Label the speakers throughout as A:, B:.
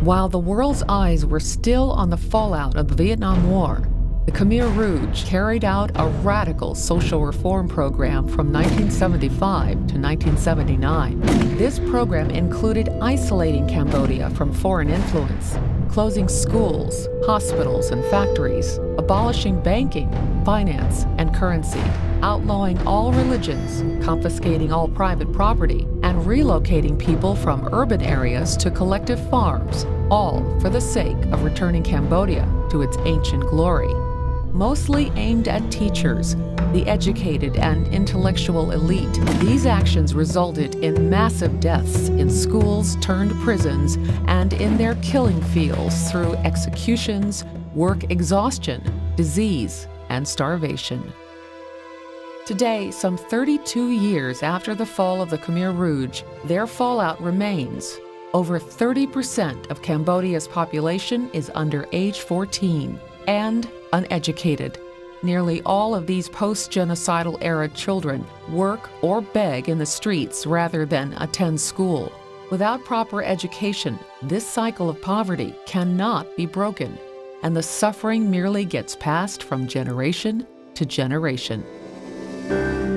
A: While the world's eyes were still on the fallout of the Vietnam War, the Khmer Rouge carried out a radical social reform program from 1975 to 1979. This program included isolating Cambodia from foreign influence, closing schools, hospitals, and factories, abolishing banking, finance, and currency, outlawing all religions, confiscating all private property, and relocating people from urban areas to collective farms, all for the sake of returning Cambodia to its ancient glory. Mostly aimed at teachers, the educated and intellectual elite, these actions resulted in massive deaths in schools turned prisons and in their killing fields through executions, work exhaustion, disease, and starvation. Today, some 32 years after the fall of the Khmer Rouge, their fallout remains. Over 30% of Cambodia's population is under age 14 and uneducated. Nearly all of these post-genocidal era children work or beg in the streets rather than attend school. Without proper education, this cycle of poverty cannot be broken, and the suffering merely gets passed from generation to generation.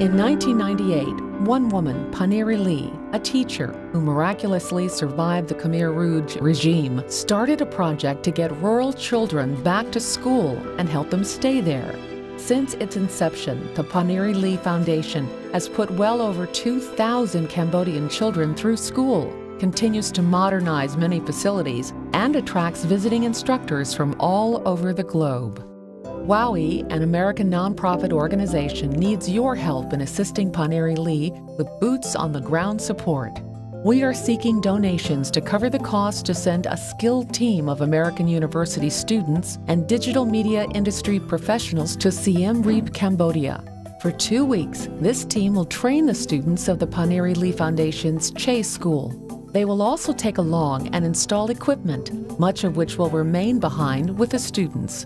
A: In 1998, one woman, Ponheary Ly, a teacher who miraculously survived the Khmer Rouge regime, started a project to get rural children back to school and help them stay there. Since its inception, the Ponheary Ly Foundation has put well over 2,000 Cambodian children through school, continues to modernize many facilities, and attracts visiting instructors from all over the globe. WOWi, an American nonprofit organization, needs your help in assisting Ponheary Ly with boots-on-the-ground support. We are seeking donations to cover the cost to send a skilled team of American university students and digital media industry professionals to Siem Reap, Cambodia. For 2 weeks, this team will train the students of the Ponheary Ly Foundation's Chase School. They will also take along and install equipment, much of which will remain behind with the students.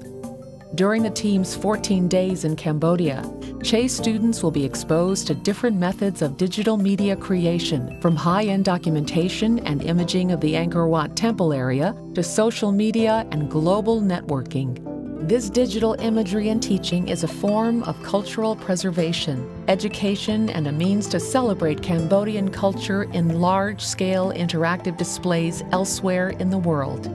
A: During the team's 14 days in Cambodia, Chase students will be exposed to different methods of digital media creation, from high-end documentation and imaging of the Angkor Wat temple area to social media and global networking. This digital imagery and teaching is a form of cultural preservation, education, and a means to celebrate Cambodian culture in large-scale interactive displays elsewhere in the world.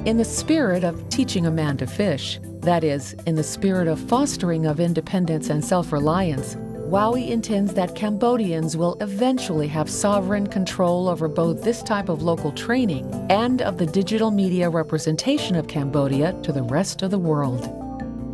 A: In the spirit of teaching a man to fish, that is, in the spirit of fostering of independence and self-reliance, WOWi intends that Cambodians will eventually have sovereign control over both this type of local training and of the digital media representation of Cambodia to the rest of the world.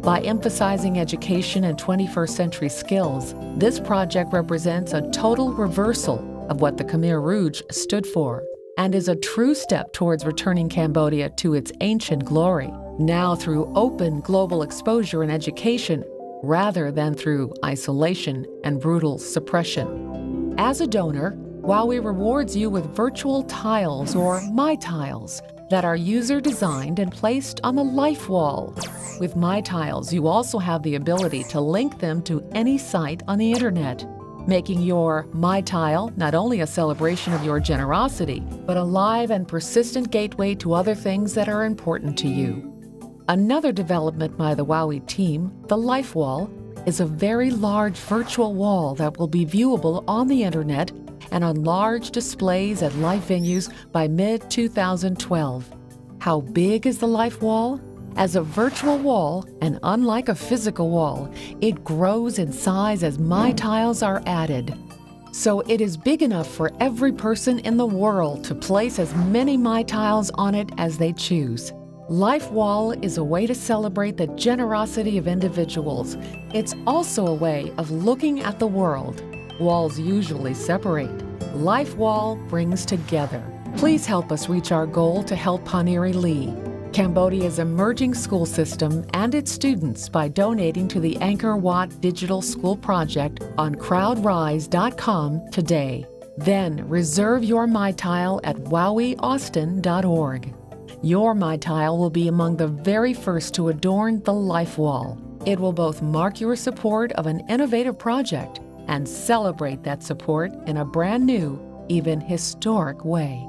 A: By emphasizing education and 21st century skills, this project represents a total reversal of what the Khmer Rouge stood for, and is a true step towards returning Cambodia to its ancient glory, now through open global exposure and education, rather than through isolation and brutal suppression. As a donor, WOWi rewards you with virtual tiles or My Tiles that are user-designed and placed on the LIFEwall. With My Tiles, you also have the ability to link them to any site on the internet, making your My Tile not only a celebration of your generosity, but a live and persistent gateway to other things that are important to you. Another development by the WOWi team, the LIFEwall, is a very large virtual wall that will be viewable on the internet and on large displays at life venues by mid-2012. How big is the LIFEwall? As a virtual wall, and unlike a physical wall, it grows in size as My Tiles are added. So it is big enough for every person in the world to place as many My Tiles on it as they choose. LIFEwall is a way to celebrate the generosity of individuals. It's also a way of looking at the world. Walls usually separate. LIFEwall brings together. Please help us reach our goal to help Ponheary Ly, Cambodia's emerging school system, and its students by donating to the Angkor Wat Digital School Project on crowdrise.com today. Then reserve your My Tile at wowiaustin.org. Your My Tile will be among the very first to adorn the LIFEwall. It will both mark your support of an innovative project and celebrate that support in a brand new, even historic way.